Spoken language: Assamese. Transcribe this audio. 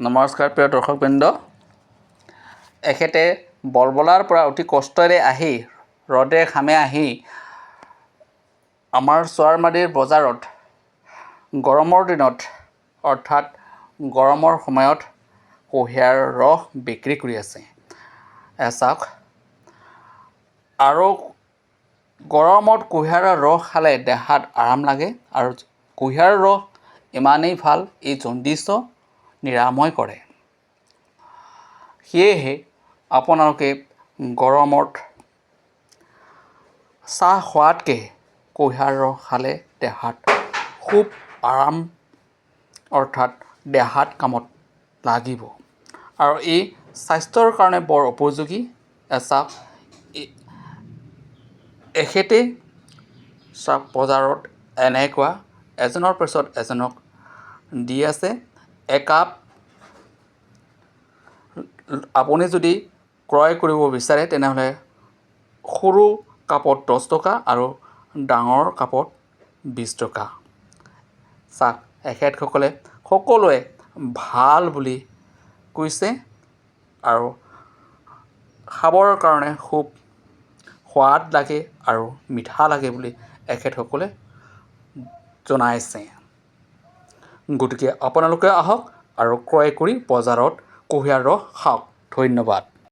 নমস্কাৰ প্ৰিয় দৰ্শকবৃন্দ। এখেতে বলবলাৰ পৰা অতি কষ্টেৰে আহি ৰ'দে ঘামে আহি আমাৰ চোৱাৰমাৰীৰ বজাৰত গৰমৰ দিনত অৰ্থাৎ গৰমৰ সময়ত কুঁহিয়াৰ ৰস বিক্ৰী কৰি আছে। চাওক, আৰু গৰমত কুঁহিয়াৰৰ ৰস খালে দেহাত আৰাম লাগে আৰু কুঁহিয়াৰৰ ৰস ইমানেই ভাল, এই জণ্ডিছো নিৰাময় কৰে। সেয়েহে আপোনালোকে গৰমত চাহ খোৱাতকৈ কুঁহিয়াৰ ৰস খালে দেহাত খুব আৰাম, অৰ্থাৎ দেহাত কামত লাগিব আৰু এই স্বাস্থ্যৰ কাৰণে বৰ উপযোগী। চাওক, এখেতে চাওক বজাৰত এনেকুৱা এজনৰ পিছত এজনক দি আছে। একাপ আপুনি যদি ক্ৰয় কৰিব বিচাৰে তেনেহ'লে সৰু কাপত 10 টকা আৰু ডাঙৰ কাপত 20 টকা। চাওক, এখেতসকলে সকলোৱে ভাল বুলি কৈছে আৰু খাবৰ কাৰণে খুব সোৱাদ লাগে আৰু মিঠা লাগে বুলি এখেতসকলে জনাইছে। গতিকে আপোনালোকে আহক আৰু ক্ৰয় কৰি বজাৰত কুঁহিয়াৰ ৰস খাওক। ধন্যবাদ।